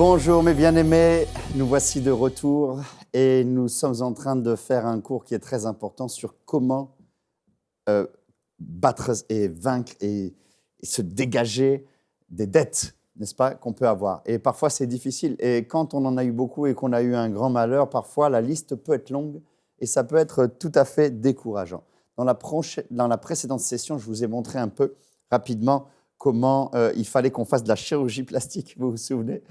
Bonjour mes bien-aimés, nous voici de retour et nous sommes en train de faire un cours qui est très important sur comment battre et vaincre et se dégager des dettes, n'est-ce pas, qu'on peut avoir. Et parfois c'est difficile et quand on en a eu beaucoup et qu'on a eu un grand malheur, parfois la liste peut être longue et ça peut être tout à fait décourageant. Dans la précédente session, je vous ai montré un peu rapidement comment il fallait qu'on fasse de la chirurgie plastique, vous vous souvenez ?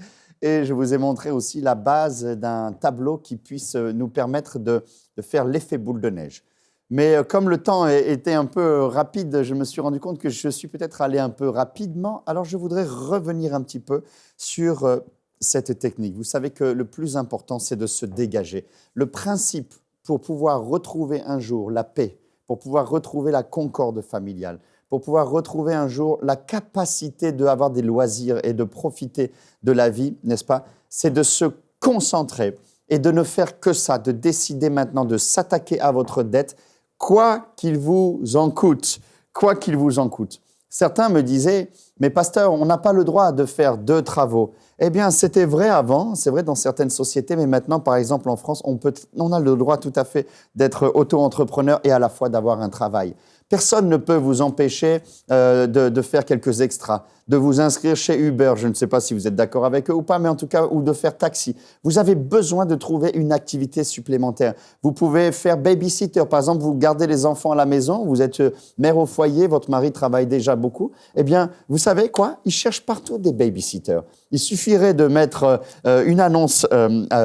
Et je vous ai montré aussi la base d'un tableau qui puisse nous permettre de faire l'effet boule de neige. Mais comme le temps était un peu rapide, je me suis rendu compte que je suis peut-être allé un peu rapidement. Alors, je voudrais revenir un petit peu sur cette technique. Vous savez que le plus important, c'est de se dégager. Le principe pour pouvoir retrouver un jour la paix, pour pouvoir retrouver la concorde familiale, pour pouvoir retrouver un jour la capacité d'avoir des loisirs et de profiter de la vie, n'est-ce pas? C'est de se concentrer et de ne faire que ça, de décider maintenant de s'attaquer à votre dette, quoi qu'il vous en coûte, quoi qu'il vous en coûte. Certains me disaient, mais pasteur, on n'a pas le droit de faire 2 travaux. Eh bien, c'était vrai avant, c'est vrai dans certaines sociétés, mais maintenant, par exemple, en France, on a le droit tout à fait d'être auto-entrepreneur et à la fois d'avoir un travail. Personne ne peut vous empêcher de faire quelques extras, de vous inscrire chez Uber, je ne sais pas si vous êtes d'accord avec eux ou pas, mais en tout cas, ou de faire taxi. Vous avez besoin de trouver une activité supplémentaire. Vous pouvez faire babysitter, par exemple, vous gardez les enfants à la maison, vous êtes mère au foyer, votre mari travaille déjà beaucoup. Eh bien, vous savez quoi? Ils cherchent partout des babysitters. Il suffirait de mettre une annonce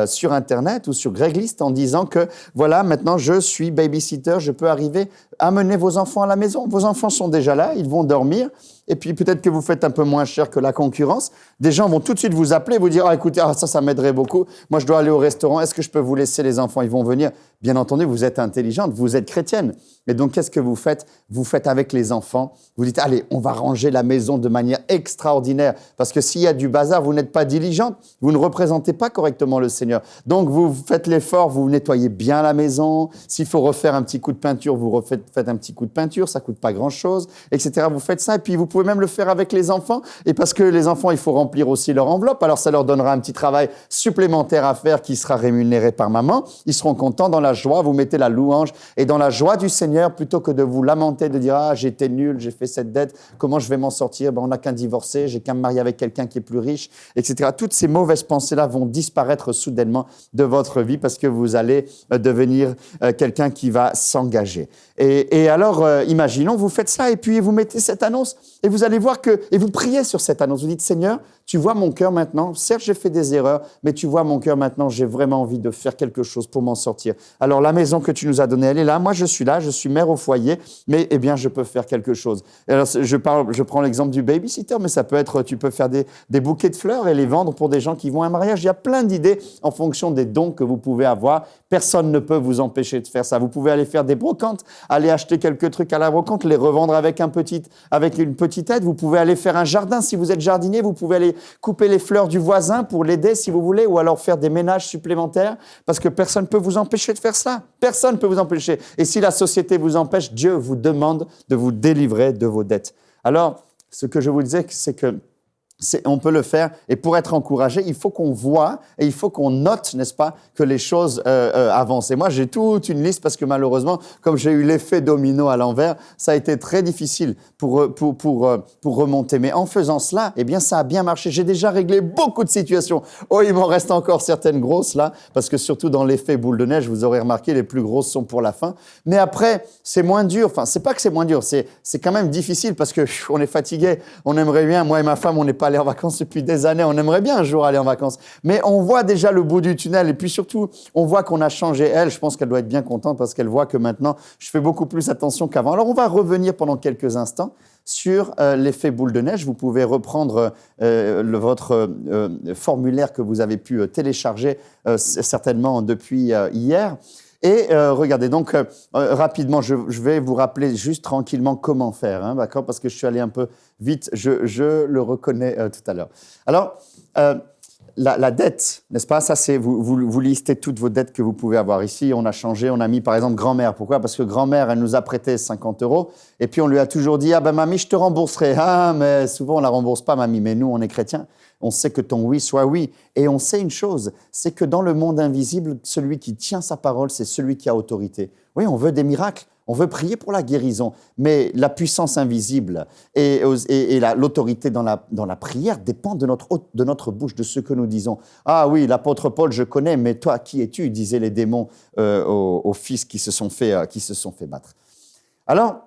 sur Internet ou sur Craigslist en disant que voilà, maintenant je suis babysitter, je peux arriver à amener vos enfants à la maison. Vos enfants sont déjà là, ils vont dormir. Et puis peut-être que vous faites un peu moins cher que la concurrence. Des gens vont tout de suite vous appeler, vous dire « Ah, écoutez, ça m'aiderait beaucoup. Moi, je dois aller au restaurant. Est-ce que je peux vous laisser les enfants? Ils vont venir. » Bien entendu, vous êtes intelligente, vous êtes chrétienne. Et donc, qu'est-ce que vous faites? Vous faites avec les enfants. Vous dites « Allez, on va ranger la maison de manière extraordinaire. » Parce que s'il y a du bazar, vous n'êtes pas diligente. Vous ne représentez pas correctement le Seigneur. Donc, vous faites l'effort, vous nettoyez bien la maison. S'il faut refaire un petit coup de peinture, vous faites un petit coup de peinture. Ça ne coûte pas grand-chose, etc. Vous faites ça et puis vous pouvez même le faire avec les enfants. Et parce que les enfants, il faut remplir aussi leur enveloppe. Alors, ça leur donnera un petit travail supplémentaire à faire qui sera rémunéré par maman. Ils seront contents dans la joie. Vous mettez la louange et dans la joie du Seigneur, plutôt que de vous lamenter, de dire « Ah, j'ai été nul, j'ai fait cette dette. Comment je vais m'en sortir? On n'a qu'un divorcé, j'ai qu'à me marier avec quelqu'un qui est plus riche, etc. » Toutes ces mauvaises pensées-là vont disparaître soudainement de votre vie parce que vous allez devenir quelqu'un qui va s'engager. Et alors, imaginons, vous faites ça et puis vous mettez cette annonce et vous allez voir et vous priez sur cette annonce. Vous dites, Seigneur, tu vois mon cœur maintenant. Certes, j'ai fait des erreurs, mais tu vois mon cœur maintenant. J'ai vraiment envie de faire quelque chose pour m'en sortir. Alors, la maison que tu nous as donnée, elle est là. Moi, je suis là. Je suis mère au foyer, mais eh bien, je peux faire quelque chose. Et alors, je prends l'exemple du babysitter, mais ça peut être, tu peux faire des bouquets de fleurs et les vendre pour des gens qui vont à un mariage. Il y a plein d'idées en fonction des dons que vous pouvez avoir. Personne ne peut vous empêcher de faire ça. Vous pouvez aller faire des brocantes, aller acheter quelques trucs à la brocante, les revendre avec une petite aide. Vous pouvez aller faire un jardin. Si vous êtes jardinier, vous pouvez aller couper les fleurs du voisin pour l'aider si vous voulez, ou alors faire des ménages supplémentaires parce que personne ne peut vous empêcher de faire ça. Personne ne peut vous empêcher. Et si la société vous empêche, Dieu vous demande de vous délivrer de vos dettes. Alors, ce que je vous disais, c'est que on peut le faire et pour être encouragé, il faut qu'on voit et il faut qu'on note, n'est-ce pas, que les choses avancent. Et moi, j'ai toute une liste parce que malheureusement, comme j'ai eu l'effet domino à l'envers, ça a été très difficile pour remonter. Mais en faisant cela, eh bien, ça a bien marché. J'ai déjà réglé beaucoup de situations. Oh, il m'en reste encore certaines grosses là, parce que surtout dans l'effet boule de neige, vous aurez remarqué, les plus grosses sont pour la fin. Mais après, c'est moins dur. Enfin, c'est pas que c'est moins dur, c'est quand même difficile parce que on est fatigué. On aimerait bien, moi et ma femme, on n'est pas aller en vacances depuis des années. On aimerait bien un jour aller en vacances. Mais on voit déjà le bout du tunnel. Et puis surtout, on voit qu'on a changé. Elle, je pense qu'elle doit être bien contente parce qu'elle voit que maintenant, je fais beaucoup plus attention qu'avant. Alors, on va revenir pendant quelques instants sur l'effet boule de neige. Vous pouvez reprendre votre formulaire que vous avez pu télécharger certainement depuis hier. Et regardez, donc rapidement, je vais vous rappeler juste tranquillement comment faire, hein, d'accord? Parce que je suis allé un peu vite, je le reconnais tout à l'heure. Alors, la dette, n'est-ce pas? Ça, c'est vous listez toutes vos dettes que vous pouvez avoir. Ici, on a changé, on a mis par exemple grand-mère. Pourquoi? Parce que grand-mère, elle nous a prêté 50 € et puis on lui a toujours dit « Ah ben mamie, je te rembourserai. » Ah, mais souvent on la rembourse pas, mamie, mais nous, on est chrétiens. On sait que ton oui soit oui. Et on sait une chose, c'est que dans le monde invisible, celui qui tient sa parole, c'est celui qui a autorité. Oui, on veut des miracles. On veut prier pour la guérison, mais la puissance invisible et l'autorité dans la prière dépend de notre bouche, de ce que nous disons. Ah oui, l'apôtre Paul, je connais, mais toi, qui es-tu? Disaient les démons aux fils qui se sont fait battre. Alors,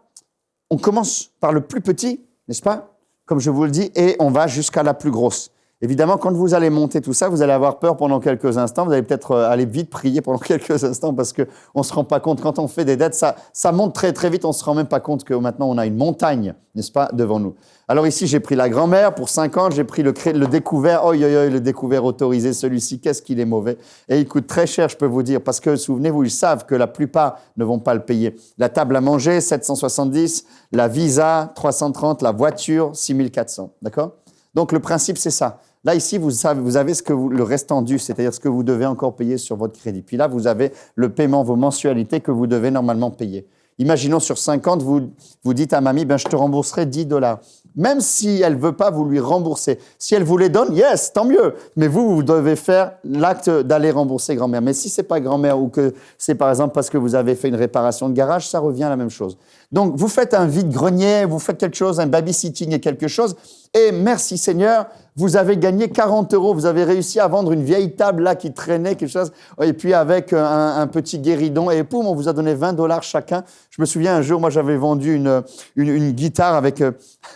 on commence par le plus petit, n'est-ce pas? Comme je vous le dis, et on va jusqu'à la plus grosse. Évidemment, quand vous allez monter tout ça, vous allez avoir peur pendant quelques instants. Vous allez peut-être aller vite prier pendant quelques instants parce qu'on ne se rend pas compte. Quand on fait des dettes, ça monte très, très vite. On ne se rend même pas compte que maintenant, on a une montagne, n'est-ce pas, devant nous. Alors ici, j'ai pris la grand-mère pour 50. J'ai pris le découvert. Oh, le découvert autorisé, celui-ci, qu'est-ce qu'il est mauvais. Et il coûte très cher, je peux vous dire, parce que, souvenez-vous, ils savent que la plupart ne vont pas le payer. La table à manger, 770. La Visa, 330. La voiture, 6400. D'accord? Donc, le principe, c'est ça. Là, ici, vous avez le restant dû, c'est-à-dire ce que vous devez encore payer sur votre crédit. Puis là, vous avez le paiement, vos mensualités que vous devez normalement payer. Imaginons sur 50, vous dites à mamie, je te rembourserai $10. Même si elle ne veut pas, vous lui remboursez. Si elle vous les donne, yes, tant mieux. Mais vous devez faire l'acte d'aller rembourser grand-mère. Mais si ce n'est pas grand-mère ou que c'est par exemple parce que vous avez fait une réparation de garage, ça revient à la même chose. Donc, vous faites un vide-grenier, vous faites quelque chose, un babysitting et quelque chose. Et merci Seigneur, vous avez gagné 40 €. Vous avez réussi à vendre une vieille table là qui traînait, quelque chose. Et puis avec un petit guéridon, et poum, on vous a donné $20 chacun. Je me souviens un jour, moi j'avais vendu une guitare avec...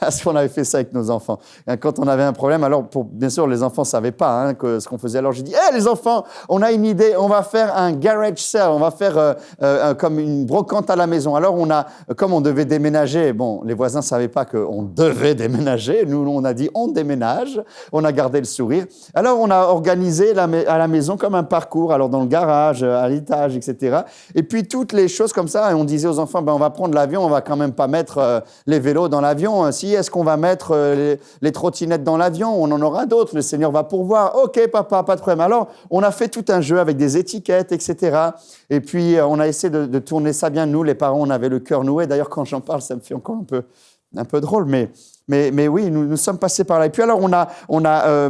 Parce qu'on avait fait ça avec nos enfants. Quand on avait un problème, alors bien sûr les enfants ne savaient pas ce qu'on faisait. Alors j'ai dit, les enfants, on a une idée, on va faire un garage sale, on va faire comme une brocante à la maison. Alors comme on devait déménager, bon, les voisins ne savaient pas qu'on devait déménager. Nous, on a dit, on déménage. On a gardé le sourire. Alors, on a organisé à la maison comme un parcours. Alors, dans le garage, à l'étage, etc. Et puis, toutes les choses comme ça. Et on disait aux enfants, on va prendre l'avion. On va quand même pas mettre les vélos dans l'avion. Si, est-ce qu'on va mettre les trottinettes dans l'avion? On en aura d'autres. Le Seigneur va pourvoir. OK, papa, pas de problème. Alors, on a fait tout un jeu avec des étiquettes, etc. Et puis, on a essayé de tourner ça bien. Nous, les parents, on avait le cœur noué. D'ailleurs, quand j'en parle, ça me fait encore un peu drôle, mais oui, nous sommes passés par là. Et puis alors,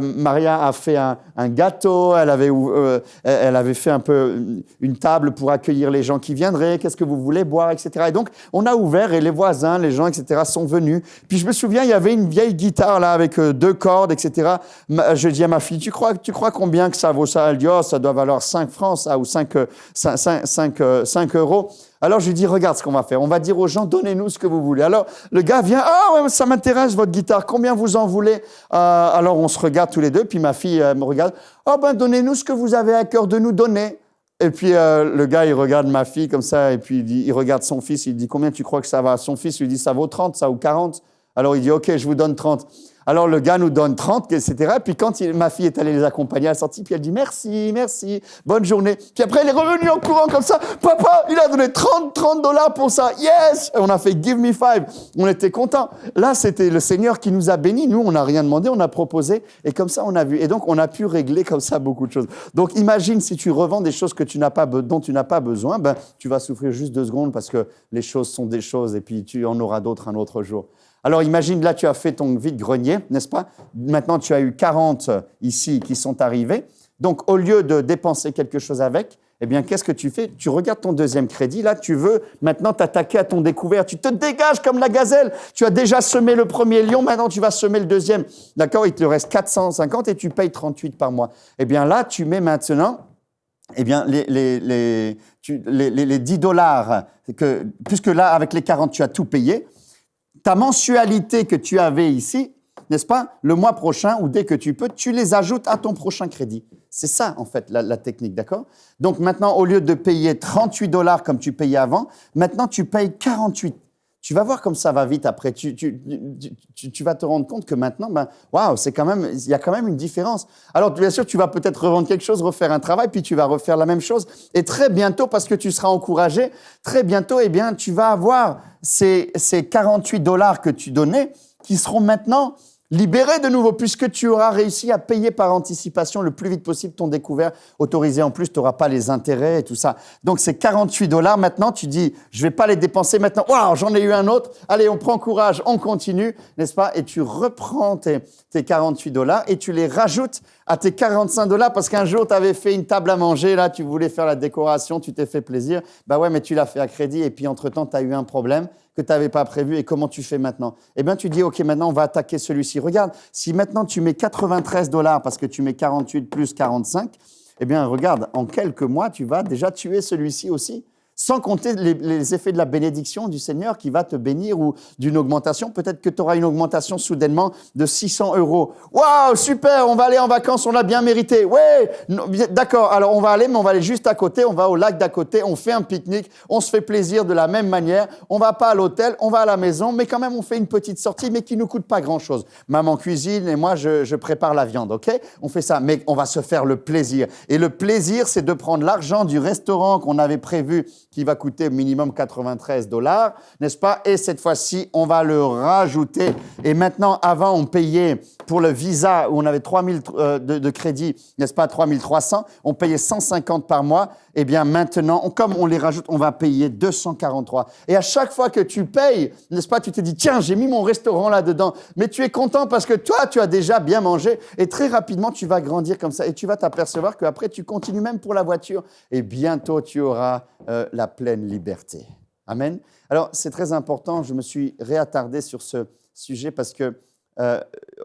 Maria a fait un gâteau, elle avait fait un peu une table pour accueillir les gens qui viendraient, qu'est-ce que vous voulez boire, etc. Et donc, on a ouvert et les voisins, les gens, etc. sont venus. Puis je me souviens, il y avait une vieille guitare là avec 2 cordes, etc. Je dis à ma fille, tu crois combien que ça vaut ça? Elle dit, ça doit valoir 5 francs, ça, ou 5 €. Alors, je lui dis, regarde ce qu'on va faire. On va dire aux gens, donnez-nous ce que vous voulez. Alors, le gars vient, ouais, ça m'intéresse, votre guitare. Combien vous en voulez? Alors, on se regarde tous les deux. Puis ma fille me regarde. Donnez-nous ce que vous avez à cœur de nous donner. Et puis, le gars, il regarde ma fille comme ça. Et puis, il regarde son fils. Il dit, combien tu crois que ça va? Son fils lui dit, ça vaut 30, ça, ou 40. Alors, il dit, OK, je vous donne 30. Alors, le gars nous donne 30, etc. Puis, quand ma fille est allée les accompagner, elle est sortie, puis elle dit merci, bonne journée. Puis après, elle est revenue en courant comme ça. Papa, il a donné $30 pour ça. Yes! Et on a fait give me 5. On était contents. Là, c'était le Seigneur qui nous a bénis. Nous, on n'a rien demandé, on a proposé. Et comme ça, on a vu. Et donc, on a pu régler comme ça beaucoup de choses. Donc, imagine si tu revends des choses dont tu n'as pas besoin, tu vas souffrir juste 2 secondes parce que les choses sont des choses et puis tu en auras d'autres un autre jour. Alors, imagine, là, tu as fait ton vide-grenier, n'est-ce pas? Maintenant, tu as eu 40 ici qui sont arrivés. Donc, au lieu de dépenser quelque chose avec, eh bien, qu'est-ce que tu fais? Tu regardes ton deuxième crédit. Là, tu veux maintenant t'attaquer à ton découvert. Tu te dégages comme la gazelle. Tu as déjà semé le premier lion. Maintenant, tu vas semer le deuxième. D'accord? Il te reste 450 et tu payes 38 par mois. Eh bien, là, tu mets maintenant... Eh bien, les $10, puisque là, avec les 40, tu as tout payé, ta mensualité que tu avais ici, n'est-ce pas, le mois prochain ou dès que tu peux, tu les ajoutes à ton prochain crédit. C'est ça, en fait, la technique, d'accord? Donc maintenant, au lieu de payer $38 comme tu payais avant, maintenant, tu payes 48. Tu vas voir comme ça va vite après. Tu vas te rendre compte que maintenant, waouh, il y a quand même une différence. Alors, bien sûr, tu vas peut-être revendre quelque chose, refaire un travail, puis tu vas refaire la même chose. Et très bientôt, parce que tu seras encouragé, très bientôt, eh bien, tu vas avoir ces $48 que tu donnais qui seront maintenant libéré de nouveau, puisque tu auras réussi à payer par anticipation le plus vite possible ton découvert autorisé. En plus, tu n'auras pas les intérêts et tout ça. Donc, c'est $48. Maintenant, tu dis, je ne vais pas les dépenser maintenant. Waouh, j'en ai eu un autre. Allez, on prend courage, on continue, n'est-ce pas? Et tu reprends tes $48 et tu les rajoutes à tes $45 parce qu'un jour, tu avais fait une table à manger, là, tu voulais faire la décoration, tu t'es fait plaisir. Bah ouais, mais tu l'as fait à crédit et puis entre-temps, tu as eu un problème que tu n'avais pas prévu et comment tu fais maintenant? Eh bien, tu dis, OK, maintenant, on va attaquer celui-ci. Regarde, si maintenant tu mets $93 parce que tu mets 48 plus 45, eh bien, regarde, en quelques mois, tu vas déjà tuer celui-ci aussi. Sans compter les effets de la bénédiction du Seigneur qui va te bénir ou d'une augmentation. Peut-être que tu auras une augmentation soudainement de 600 €. Waouh, super, on va aller en vacances, on l'a bien mérité. Ouais, d'accord, alors on va aller, mais on va aller juste à côté, on va au lac d'à côté, on fait un pique-nique, on se fait plaisir de la même manière. On va pas à l'hôtel, on va à la maison, mais quand même on fait une petite sortie, mais qui nous coûte pas grand-chose. Maman cuisine et moi je prépare la viande, ok? On fait ça, mais on va se faire le plaisir. Et le plaisir, c'est de prendre l'argent du restaurant qu'on avait prévu qui va coûter minimum $93, n'est-ce pas? Et cette fois-ci, on va le rajouter. Et maintenant, avant, on payait pour le visa où on avait 3 000 de crédit, n'est-ce pas? 3 300, on payait 150 par mois. Eh bien, maintenant, comme on les rajoute, on va payer 243. Et à chaque fois que tu payes, n'est-ce pas? Tu te dis, tiens, j'ai mis mon restaurant là-dedans. Mais tu es content parce que toi, tu as déjà bien mangé. Et très rapidement, tu vas grandir comme ça. Et tu vas t'apercevoir qu'après, tu continues même pour la voiture. Et bientôt, tu auras la pleine liberté. Amen. Alors, c'est très important. Je me suis réattardé sur ce sujet parce que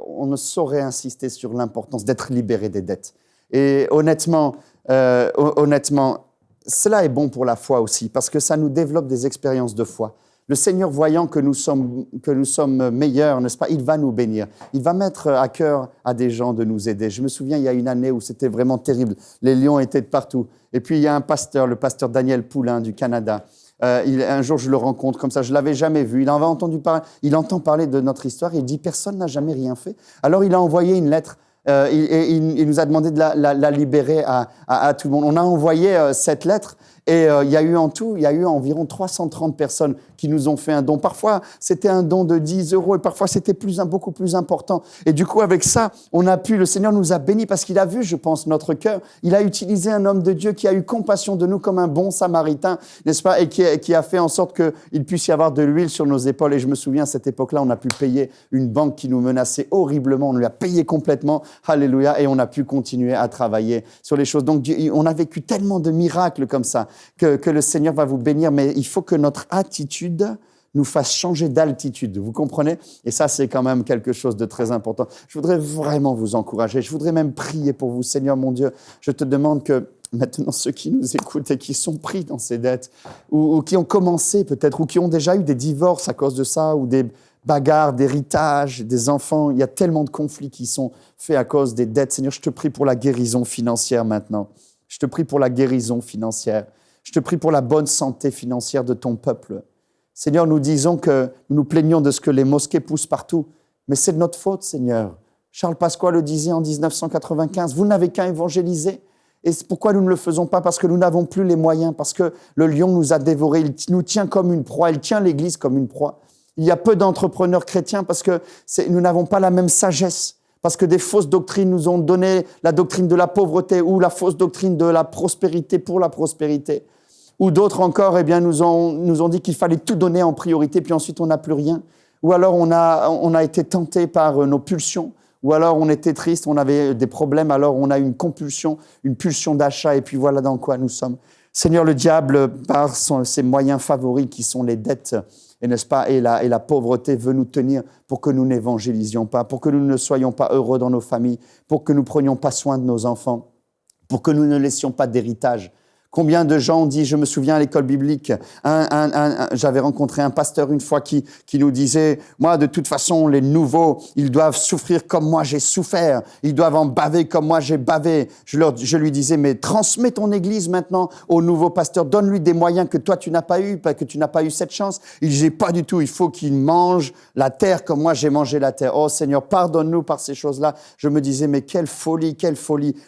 on ne saurait insister sur l'importance d'être libéré des dettes. Et honnêtement, cela est bon pour la foi aussi parce que ça nous développe des expériences de foi. Le Seigneur, voyant que nous sommes meilleurs, n'est-ce pas? Il va nous bénir. Il va mettre à cœur à des gens de nous aider. Je me souviens, il y a une année où c'était vraiment terrible. Les lions étaient de partout. Et puis, il y a un pasteur, le pasteur Daniel Poulain du Canada. Un jour, je le rencontre comme ça. Je ne l'avais jamais vu. Il en avait entendu parler. Il entend parler de notre histoire. Et il dit, personne n'a jamais rien fait. Alors, il a envoyé une lettre. Il nous a demandé de la libérer à tout le monde. On a envoyé cette lettre. Et il y a eu environ 330 personnes qui nous ont fait un don. Parfois, c'était un don de 10 € et parfois, c'était beaucoup plus important. Et du coup, avec ça, le Seigneur nous a bénis parce qu'il a vu, je pense, notre cœur. Il a utilisé un homme de Dieu qui a eu compassion de nous comme un bon Samaritain, n'est-ce pas? Et qui a fait en sorte qu'il puisse y avoir de l'huile sur nos épaules. Et je me souviens, à cette époque-là, on a pu payer une banque qui nous menaçait horriblement. On lui a payé complètement. Alléluia. Et on a pu continuer à travailler sur les choses. Donc, on a vécu tellement de miracles comme ça. Que le Seigneur va vous bénir, mais il faut que notre attitude nous fasse changer d'altitude. Vous comprenez? Et ça, c'est quand même quelque chose de très important. Je voudrais vraiment vous encourager. Je voudrais même prier pour vous. Seigneur, mon Dieu, je te demande que maintenant, ceux qui nous écoutent et qui sont pris dans ces dettes, ou qui ont commencé peut-être, ou qui ont déjà eu des divorces à cause de ça, ou des bagarres, d'héritage, des enfants, il y a tellement de conflits qui sont faits à cause des dettes. Seigneur, je te prie pour la guérison financière maintenant. Je te prie pour la guérison financière. Je te prie pour la bonne santé financière de ton peuple. Seigneur, nous disons que nous nous plaignons de ce que les mosquées poussent partout, mais c'est de notre faute, Seigneur. Charles Pasqua le disait en 1995, vous n'avez qu'à évangéliser. Et pourquoi nous ne le faisons pas? Parce que nous n'avons plus les moyens, parce que le lion nous a dévorés, il nous tient comme une proie, il tient l'Église comme une proie. Il y a peu d'entrepreneurs chrétiens parce que nous n'avons pas la même sagesse. Parce que des fausses doctrines nous ont donné la doctrine de la pauvreté ou la fausse doctrine de la prospérité pour la prospérité. Ou d'autres encore nous ont dit qu'il fallait tout donner en priorité, puis ensuite on n'a plus rien. Ou alors on a été tenté par nos pulsions. Ou alors on était triste, on avait des problèmes, alors on a une compulsion, une pulsion d'achat, et puis voilà dans quoi nous sommes. Seigneur, le diable, par ses moyens favoris qui sont les dettes, et n'est-ce pas, et la pauvreté veut nous tenir pour que nous n'évangélisions pas, pour que nous ne soyons pas heureux dans nos familles, pour que nous ne prenions pas soin de nos enfants, pour que nous ne laissions pas d'héritage. Combien de gens ont dit, je me souviens à l'école biblique, j'avais rencontré un pasteur une fois qui nous disait, moi de toute façon les nouveaux, ils doivent souffrir comme moi j'ai souffert, ils doivent en baver comme moi j'ai bavé. Je lui disais, mais transmets ton église maintenant au nouveau pasteur, donne-lui des moyens que toi tu n'as pas eu, que tu n'as pas eu cette chance. Il disait pas du tout, il faut qu'il mange la terre comme moi j'ai mangé la terre. Oh Seigneur, pardonne-nous par ces choses-là. Je me disais, mais quelle folie,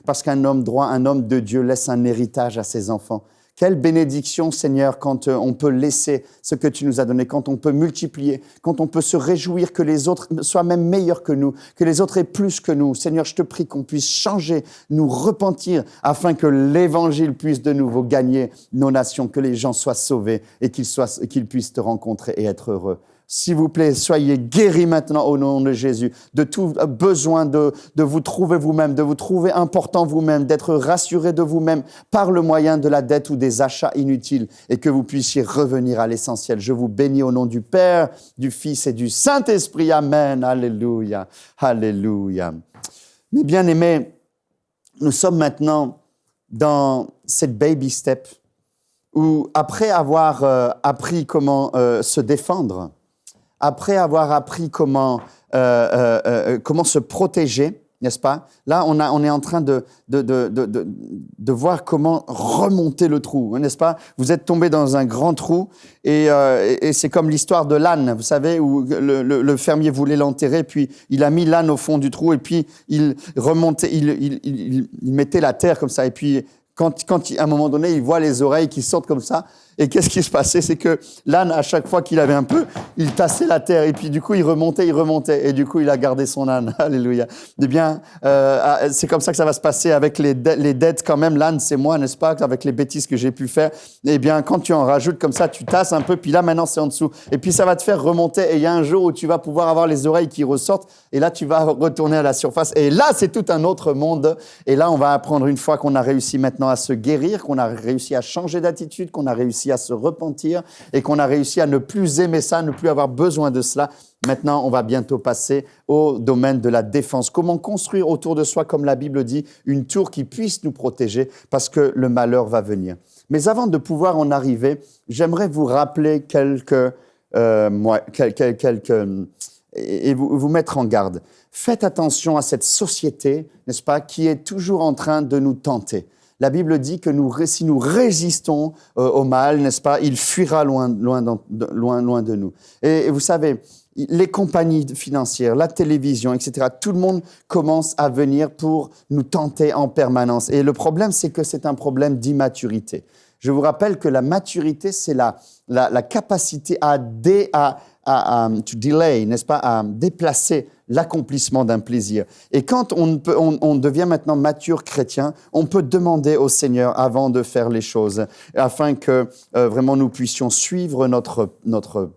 parce qu'un homme droit, un homme de Dieu laisse un héritage à ses enfants. Quelle bénédiction, Seigneur, quand on peut laisser ce que tu nous as donné, quand on peut multiplier, quand on peut se réjouir que les autres soient même meilleurs que nous, que les autres aient plus que nous. Seigneur, je te prie qu'on puisse changer, nous repentir, afin que l'Évangile puisse de nouveau gagner nos nations, que les gens soient sauvés et qu'ils puissent te rencontrer et être heureux. S'il vous plaît, soyez guéris maintenant au nom de Jésus, de tout besoin de vous trouver vous-même, de vous trouver important vous-même, d'être rassuré de vous-même par le moyen de la dette ou des achats inutiles et que vous puissiez revenir à l'essentiel. Je vous bénis au nom du Père, du Fils et du Saint-Esprit. Amen. Alléluia. Alléluia. Mes bien-aimés, nous sommes maintenant dans cette baby step où après avoir appris comment se défendre, après avoir appris comment se protéger, n'est-ce pas? Là, on est en train de voir comment remonter le trou, n'est-ce pas? Vous êtes tombé dans un grand trou et c'est comme l'histoire de l'âne, vous savez, où le fermier voulait l'enterrer, puis il a mis l'âne au fond du trou et puis il remontait, il mettait la terre comme ça et puis quand à un moment donné, il voit les oreilles qui sortent comme ça. Et qu'est-ce qui se passait? C'est que l'âne, à chaque fois qu'il avait un peu, il tassait la terre. Et puis, du coup, il remontait. Et du coup, il a gardé son âne. Alléluia. Eh bien, c'est comme ça que ça va se passer avec les dettes quand même. L'âne, c'est moi, n'est-ce pas? Avec les bêtises que j'ai pu faire. Eh bien, quand tu en rajoutes comme ça, tu tasses un peu. Puis là, maintenant, c'est en dessous. Et puis, ça va te faire remonter. Et il y a un jour où tu vas pouvoir avoir les oreilles qui ressortent. Et là, tu vas retourner à la surface. Et là, c'est tout un autre monde. Et là, on va apprendre une fois qu'on a réussi maintenant à se guérir, qu'on a réussi à changer d'attitude, qu'on a réussi à se repentir et qu'on a réussi à ne plus aimer ça, ne plus avoir besoin de cela. Maintenant, on va bientôt passer au domaine de la défense. Comment construire autour de soi, comme la Bible dit, une tour qui puisse nous protéger parce que le malheur va venir. Mais avant de pouvoir en arriver, j'aimerais vous rappeler et vous mettre en garde. Faites attention à cette société, n'est-ce pas, qui est toujours en train de nous tenter. La Bible dit que si nous résistons au mal, n'est-ce pas, il fuira loin de nous. Et vous savez, les compagnies financières, la télévision, etc., tout le monde commence à venir pour nous tenter en permanence. Et le problème, c'est que c'est un problème d'immaturité. Je vous rappelle que la maturité, c'est la capacité à delay, n'est-ce pas, à déplacer l'accomplissement d'un plaisir. Et quand on devient maintenant mature chrétien, on peut demander au Seigneur avant de faire les choses, afin que vraiment nous puissions suivre notre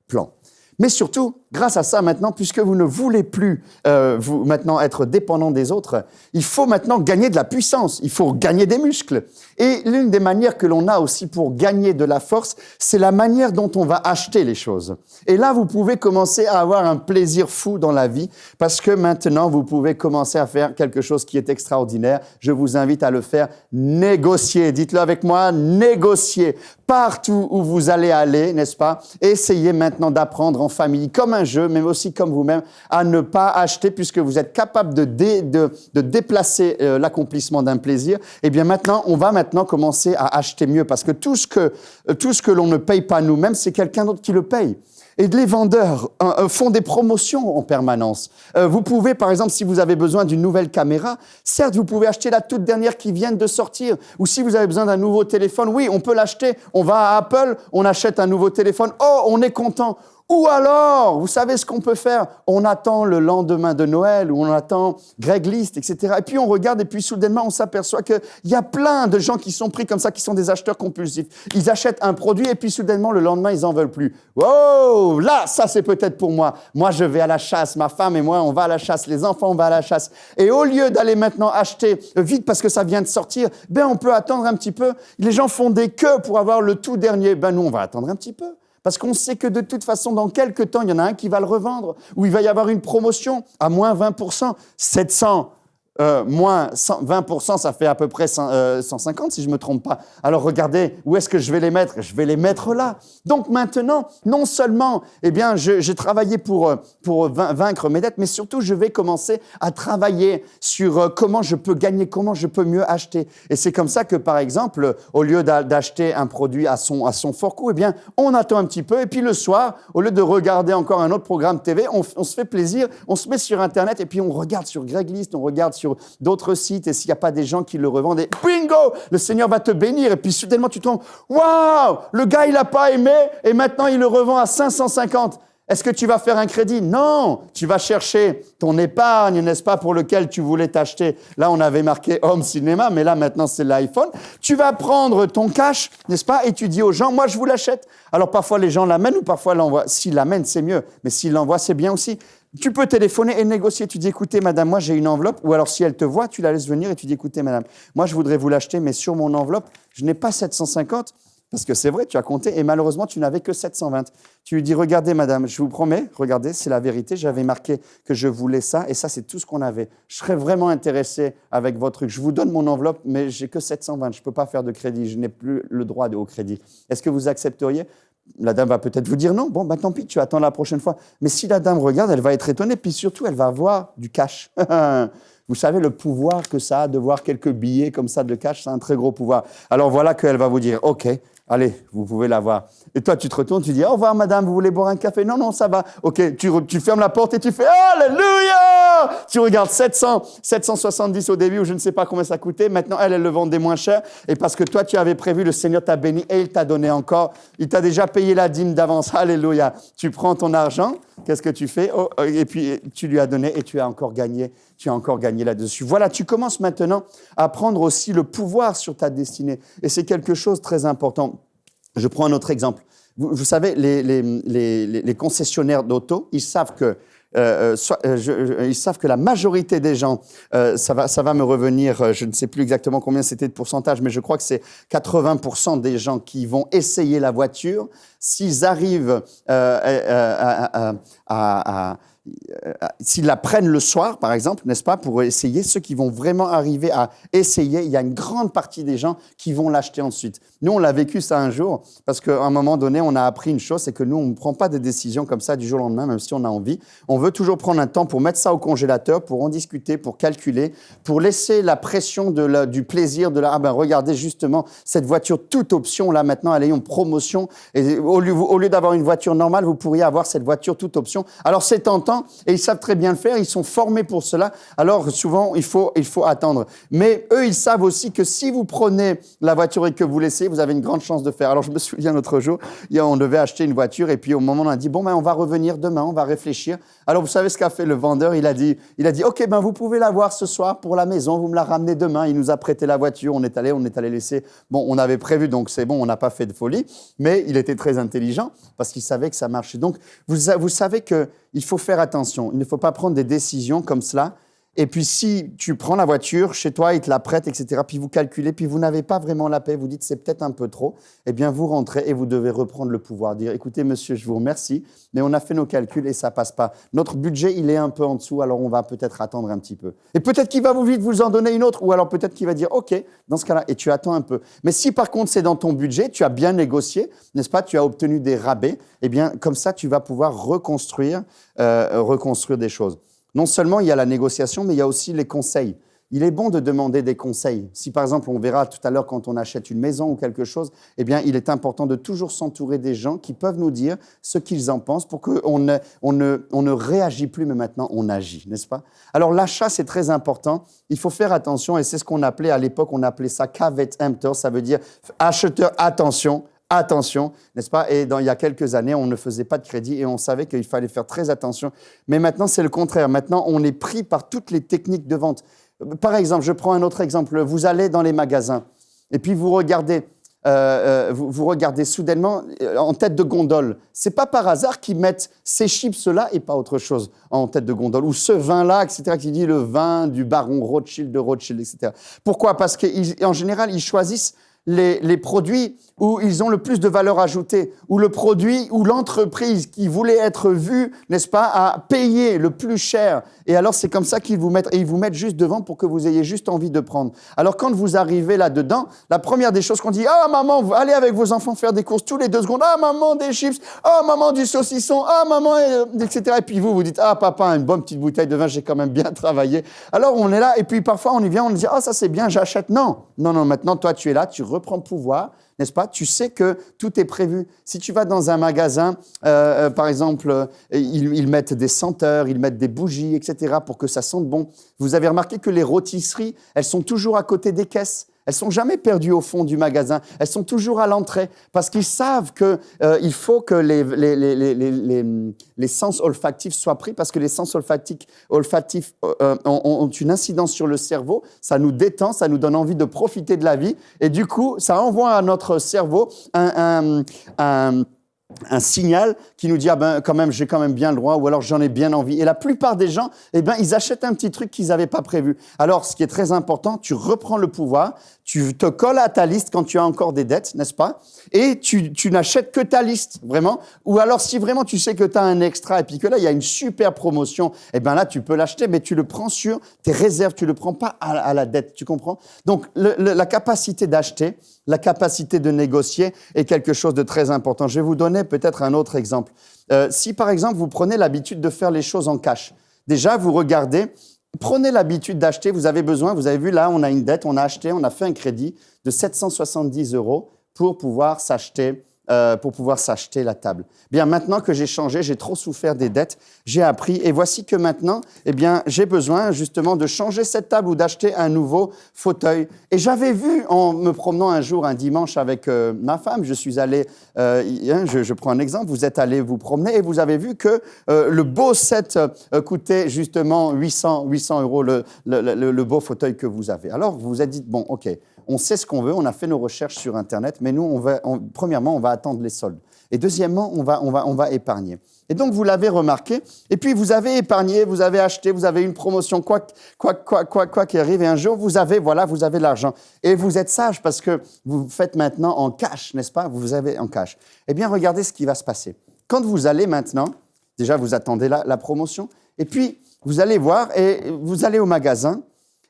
plan. Mais surtout, grâce à ça maintenant, puisque vous ne voulez plus vous maintenant être dépendant des autres, il faut maintenant gagner de la puissance, il faut gagner des muscles. Et l'une des manières que l'on a aussi pour gagner de la force, c'est la manière dont on va acheter les choses. Et là, vous pouvez commencer à avoir un plaisir fou dans la vie, parce que maintenant, vous pouvez commencer à faire quelque chose qui est extraordinaire. Je vous invite à le faire, négocier. Dites-le avec moi, négocier. Partout où vous allez aller, n'est-ce pas? Essayez maintenant d'apprendre en famille, comme un jeu, mais aussi comme vous-même, à ne pas acheter, puisque vous êtes capable de déplacer l'accomplissement d'un plaisir. Eh bien maintenant, on va maintenant commencer à acheter mieux, parce que tout ce que l'on ne paye pas nous-mêmes, c'est quelqu'un d'autre qui le paye. Et les vendeurs font des promotions en permanence. Vous pouvez, par exemple, si vous avez besoin d'une nouvelle caméra, certes, vous pouvez acheter la toute dernière qui vient de sortir. Ou si vous avez besoin d'un nouveau téléphone, oui, on peut l'acheter. On va à Apple, on achète un nouveau téléphone. Oh, on est content. Ou alors, vous savez ce qu'on peut faire? On attend le lendemain de Noël, ou on attend Craigslist, etc. Et puis on regarde, et puis soudainement, on s'aperçoit qu'il y a plein de gens qui sont pris comme ça, qui sont des acheteurs compulsifs. Ils achètent un produit, et puis soudainement, le lendemain, ils n'en veulent plus. Wow! Là, ça, c'est peut-être pour moi. Moi, je vais à la chasse. Ma femme et moi, on va à la chasse. Les enfants, on va à la chasse. Et au lieu d'aller maintenant acheter vite parce que ça vient de sortir, on peut attendre un petit peu. Les gens font des queues pour avoir le tout dernier. Nous, on va attendre un petit peu. Parce qu'on sait que de toute façon, dans quelques temps, il y en a un qui va le revendre, ou il va y avoir une promotion à moins 20%, 700, moins 20%, ça fait à peu près 150, si je ne me trompe pas. Alors regardez, où est-ce que je vais les mettre? Je vais les mettre là. Donc maintenant, non seulement j'ai travaillé pour vaincre mes dettes, mais surtout, je vais commencer à travailler sur comment je peux gagner, comment je peux mieux acheter. Et c'est comme ça que, par exemple, au lieu d'acheter un produit à son fort coût, on attend un petit peu. Et puis le soir, au lieu de regarder encore un autre programme TV, on se fait plaisir, on se met sur Internet et puis on regarde sur Craigslist, on regarde sur d'autres sites et s'il n'y a pas des gens qui le revendent, et bingo, le Seigneur va te bénir. Et puis soudainement, tu te rends, waouh, le gars, il n'a pas aimé et maintenant, il le revend à 550. Est-ce que tu vas faire un crédit? Non, tu vas chercher ton épargne, n'est-ce pas, pour lequel tu voulais t'acheter. Là, on avait marqué Home Cinéma, mais là, maintenant, c'est l'iPhone. Tu vas prendre ton cash, n'est-ce pas, et tu dis aux gens, moi, je vous l'achète. Alors, parfois, les gens l'amènent ou parfois l'envoient. S'ils l'amènent, c'est mieux, mais s'ils l'envoient, c'est bien aussi. Tu peux téléphoner et négocier. Tu dis, écoutez, madame, moi, j'ai une enveloppe. Ou alors, si elle te voit, tu la laisses venir et tu dis, écoutez, madame, moi, je voudrais vous l'acheter, mais sur mon enveloppe, je n'ai pas 750. Parce que c'est vrai, tu as compté et malheureusement, tu n'avais que 720. Tu lui dis, regardez madame, je vous promets, regardez, c'est la vérité, j'avais marqué que je voulais ça et ça, c'est tout ce qu'on avait. Je serais vraiment intéressé avec votre truc. Je vous donne mon enveloppe, mais j'ai que 720, je ne peux pas faire de crédit, je n'ai plus le droit au crédit. Est-ce que vous accepteriez? La dame va peut-être vous dire non, bon, bah tant pis, tu attends la prochaine fois. Mais si la dame regarde, elle va être étonnée, puis surtout, elle va avoir du cash. Vous savez, le pouvoir que ça a de voir quelques billets comme ça de cash, c'est un très gros pouvoir. Alors voilà qu'elle va vous dire, OK, allez, vous pouvez l'avoir. Et toi, tu te retournes, tu dis, au revoir madame, vous voulez boire un café? Non, non, ça va. OK, tu fermes la porte et tu fais, Alléluia! Tu regardes 770 au début, ou je ne sais pas combien ça coûtait. Maintenant, elle le vendait moins cher. Et parce que toi, tu avais prévu, le Seigneur t'a béni et il t'a donné encore. Il t'a déjà payé la dîme d'avance. Alléluia. Tu prends ton argent, qu'est-ce que tu fais? Et puis, tu lui as donné et tu as encore gagné. Tu as encore gagné là-dessus. Voilà, tu commences maintenant à prendre aussi le pouvoir sur ta destinée. Et c'est quelque chose de très important. Je prends un autre exemple. Vous savez, les concessionnaires d'auto, ils savent que ils savent que la majorité des gens, ça va me revenir, je ne sais plus exactement combien c'était de pourcentage, mais je crois que c'est 80% des gens qui vont essayer la voiture, s'ils arrivent s'ils la prennent le soir, par exemple, n'est-ce pas, pour essayer, ceux qui vont vraiment arriver à essayer, il y a une grande partie des gens qui vont l'acheter ensuite. Nous, on l'a vécu ça un jour, parce qu'à un moment donné, on a appris une chose, c'est que nous, on ne prend pas des décisions comme ça du jour au lendemain, même si on a envie. On veut toujours prendre un temps pour mettre ça au congélateur, pour en discuter, pour calculer, pour laisser la pression du plaisir, regardez justement, cette voiture toute option, là, maintenant, elle est en promotion, et au lieu d'avoir une voiture normale, vous pourriez avoir cette voiture toute option. Alors, c'est tentant, et ils savent très bien le faire, ils sont formés pour cela. Alors souvent, il faut attendre. Mais eux, ils savent aussi que si vous prenez la voiture et que vous laissez, vous avez une grande chance de faire. Alors je me souviens l'autre jour, on devait acheter une voiture et puis au moment où on a dit, bon, on va revenir demain, on va réfléchir. Alors vous savez ce qu'a fait le vendeur? Il a dit, OK, vous pouvez l'avoir ce soir pour la maison, vous me la ramenez demain. Il nous a prêté la voiture, on est allé laisser. Bon, on avait prévu, donc c'est bon, on n'a pas fait de folie, mais il était très intelligent parce qu'il savait que ça marchait. Donc vous savez qu'il faut faire attention. Il ne faut pas prendre des décisions comme cela. Et puis, si tu prends la voiture, chez toi, ils te la prêtent, etc., puis vous calculez, puis vous n'avez pas vraiment la paix, vous dites c'est peut-être un peu trop, eh bien, vous rentrez et vous devez reprendre le pouvoir. Dire, écoutez, monsieur, je vous remercie, mais on a fait nos calculs et ça ne passe pas. Notre budget, il est un peu en dessous, alors on va peut-être attendre un petit peu. Et peut-être qu'il va vite vous en donner une autre, ou alors peut-être qu'il va dire, OK, dans ce cas-là, et tu attends un peu. Mais si par contre, c'est dans ton budget, tu as bien négocié, n'est-ce pas, tu as obtenu des rabais, eh bien, comme ça, tu vas pouvoir reconstruire des choses. Non seulement il y a la négociation, mais il y a aussi les conseils. Il est bon de demander des conseils. Si par exemple, on verra tout à l'heure quand on achète une maison ou quelque chose, eh bien, il est important de toujours s'entourer des gens qui peuvent nous dire ce qu'ils en pensent pour qu'on ne réagit plus, mais maintenant on agit, n'est-ce pas? Alors l'achat, c'est très important. Il faut faire attention et c'est ce qu'on appelait à l'époque, on appelait ça caveat emptor, ça veut dire acheteur, attention, n'est-ce pas? Et il y a quelques années, on ne faisait pas de crédit et on savait qu'il fallait faire très attention. Mais maintenant, c'est le contraire. Maintenant, on est pris par toutes les techniques de vente. Par exemple, je prends un autre exemple. Vous allez dans les magasins et puis vous regardez soudainement en tête de gondole. C'est pas par hasard qu'ils mettent ces chips-là et pas autre chose en tête de gondole. Ou ce vin-là, etc., qui dit le vin du baron Rothschild, de Rothschild, etc. Pourquoi? Parce qu'en général, ils choisissent les produits où ils ont le plus de valeur ajoutée, où le produit, ou l'entreprise qui voulait être vue, n'est-ce pas, a payé le plus cher. Et alors, c'est comme ça qu'ils vous mettent, et ils vous mettent juste devant pour que vous ayez juste envie de prendre. Alors, quand vous arrivez là-dedans, la première des choses qu'on dit, « Ah, maman, allez avec vos enfants faire des courses tous les 2 secondes. Ah, maman, des chips. Ah, maman, du saucisson. Ah, maman, etc. » Et puis vous dites, « Ah, papa, une bonne petite bouteille de vin, j'ai quand même bien travaillé. » Alors, on est là, et puis parfois, on y vient, on dit, « Ah, ça, c'est bien, j'achète. » Non, maintenant, toi, tu es là, tu reprends pouvoir, n'est-ce pas? Tu sais que tout est prévu. Si tu vas dans un magasin, par exemple, ils mettent des senteurs, ils mettent des bougies, etc. pour que ça sente bon. Vous avez remarqué que les rôtisseries, elles sont toujours à côté des caisses. Elles sont jamais perdues au fond du magasin. Elles sont toujours à l'entrée parce qu'ils savent que il faut que les sens olfactifs soient pris parce que les sens olfactifs ont une incidence sur le cerveau. Ça nous détend, ça nous donne envie de profiter de la vie et du coup, ça envoie à notre cerveau un signal qui nous dit ah ben quand même j'ai quand même bien le droit ou alors j'en ai bien envie et la plupart des gens ils achètent un petit truc qu'ils n'avaient pas prévu. Alors ce qui est très important, tu reprends le pouvoir, tu te colles à ta liste quand tu as encore des dettes, n'est-ce pas? Et tu n'achètes que ta liste, vraiment. Ou alors si vraiment tu sais que tu as un extra et puis que là il y a une super promotion, là tu peux l'acheter mais tu le prends sur tes réserves, tu le prends pas à la dette, tu comprends? Donc la capacité d'acheter, la capacité de négocier est quelque chose de très important. Je vais vous donner peut-être un autre exemple. Si par exemple vous prenez l'habitude de faire les choses en cash, déjà vous regardez, prenez l'habitude d'acheter, vous avez vu là on a une dette, on a acheté, on a fait un crédit de 770 € pour pouvoir s'acheter la table. Bien, maintenant que j'ai changé, j'ai trop souffert des dettes, j'ai appris et voici que maintenant, j'ai besoin justement de changer cette table ou d'acheter un nouveau fauteuil. Et j'avais vu en me promenant un jour, un dimanche avec ma femme, je suis allé, je prends un exemple, vous êtes allé vous promener et vous avez vu que le beau set coûtait justement 800 € le beau fauteuil que vous avez. Alors, vous vous êtes dit, bon, ok, on sait ce qu'on veut, on a fait nos recherches sur Internet, mais nous, premièrement, on va attendre les soldes. Et deuxièmement, on va épargner. Et donc, vous l'avez remarqué, et puis vous avez épargné, vous avez acheté, vous avez une promotion, quoi qu'il arrive, et un jour, vous avez l'argent. Et vous êtes sage parce que vous faites maintenant en cash, n'est-ce pas? Vous avez en cash. Eh bien, regardez ce qui va se passer. Quand vous allez maintenant, déjà, vous attendez la promotion, et puis, vous allez voir, et vous allez au magasin,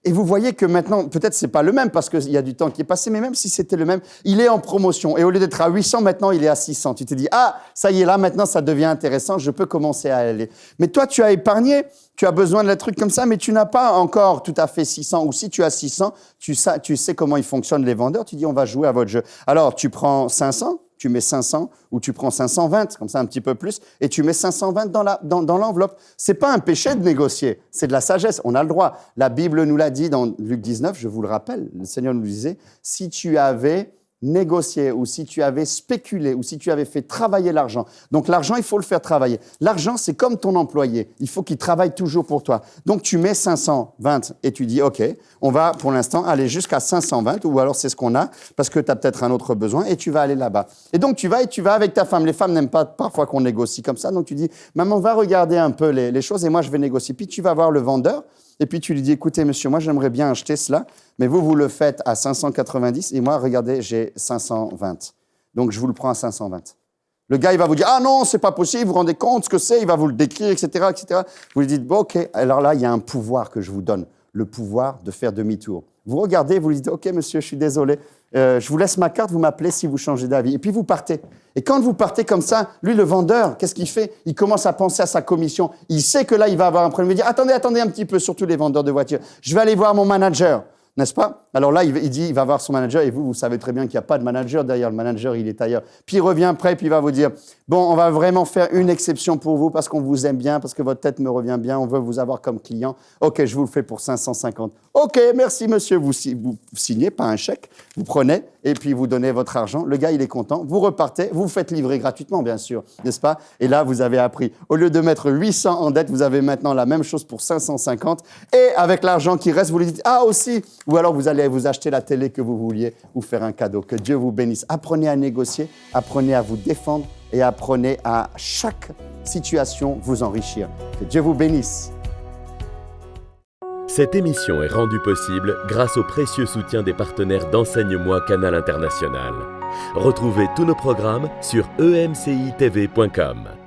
et vous voyez que maintenant, peut-être c'est pas le même parce qu'il y a du temps qui est passé, mais même si c'était le même, il est en promotion. Et au lieu d'être à 800, maintenant, il est à 600. Tu te dis, ah, ça y est, là, maintenant, ça devient intéressant, je peux commencer à aller. Mais toi, tu as épargné, tu as besoin de trucs comme ça, mais tu n'as pas encore tout à fait 600. Ou si tu as 600, tu sais comment ils fonctionnent les vendeurs, tu dis, on va jouer à votre jeu. Alors, tu prends 500, tu mets 500 ou tu prends 520, comme ça un petit peu plus, et tu mets 520 dans l'enveloppe. C'est pas un péché de négocier, c'est de la sagesse, on a le droit. La Bible nous l'a dit dans Luc 19, je vous le rappelle, le Seigneur nous disait, si tu avais négocié ou si tu avais spéculé ou si tu avais fait travailler l'argent. Donc l'argent, il faut le faire travailler. L'argent, c'est comme ton employé. Il faut qu'il travaille toujours pour toi. Donc tu mets 520 et tu dis, OK, on va pour l'instant aller jusqu'à 520 ou alors c'est ce qu'on a parce que tu as peut-être un autre besoin et tu vas aller là-bas. Et donc tu vas avec ta femme. Les femmes n'aiment pas parfois qu'on négocie comme ça. Donc tu dis, maman, va regarder un peu les choses et moi je vais négocier. Puis tu vas voir le vendeur. Et puis tu lui dis, écoutez, monsieur, moi j'aimerais bien acheter cela, mais vous le faites à 590 et moi, regardez, j'ai 520. Donc je vous le prends à 520. Le gars, il va vous dire, ah non, c'est pas possible, vous vous rendez compte ce que c'est, il va vous le décrire, etc., etc. Vous lui dites, bon, ok, alors là, il y a un pouvoir que je vous donne, le pouvoir de faire demi-tour. Vous regardez, vous lui dites, ok, monsieur, je suis désolé, je vous laisse ma carte, vous m'appelez si vous changez d'avis. Et puis vous partez. Et quand vous partez comme ça, lui, le vendeur, qu'est-ce qu'il fait? Il commence à penser à sa commission. Il sait que là, il va avoir un problème. Il dit, attendez un petit peu, surtout les vendeurs de voitures. Je vais aller voir mon manager. N'est-ce pas? Alors là, il dit, il va voir son manager, et vous savez très bien qu'il n'y a pas de manager derrière. Le manager, il est ailleurs. Puis il revient après, puis il va vous dire, bon, on va vraiment faire une exception pour vous parce qu'on vous aime bien, parce que votre tête me revient bien, on veut vous avoir comme client. OK, je vous le fais pour 550. OK, merci monsieur. Vous signez, pas un chèque, vous prenez, et puis vous donnez votre argent. Le gars, il est content. Vous repartez, vous faites livrer gratuitement, bien sûr, n'est-ce pas? Et là, vous avez appris. Au lieu de mettre 800 en dette, vous avez maintenant la même chose pour 550. Et avec l'argent qui reste, vous lui dites, ah aussi. Ou alors vous allez vous acheter la télé que vous vouliez ou faire un cadeau. Que Dieu vous bénisse. Apprenez à négocier, apprenez à vous défendre et apprenez à chaque situation vous enrichir. Que Dieu vous bénisse. Cette émission est rendue possible grâce au précieux soutien des partenaires d'Enseigne-moi Canal International. Retrouvez tous nos programmes sur emcitv.com.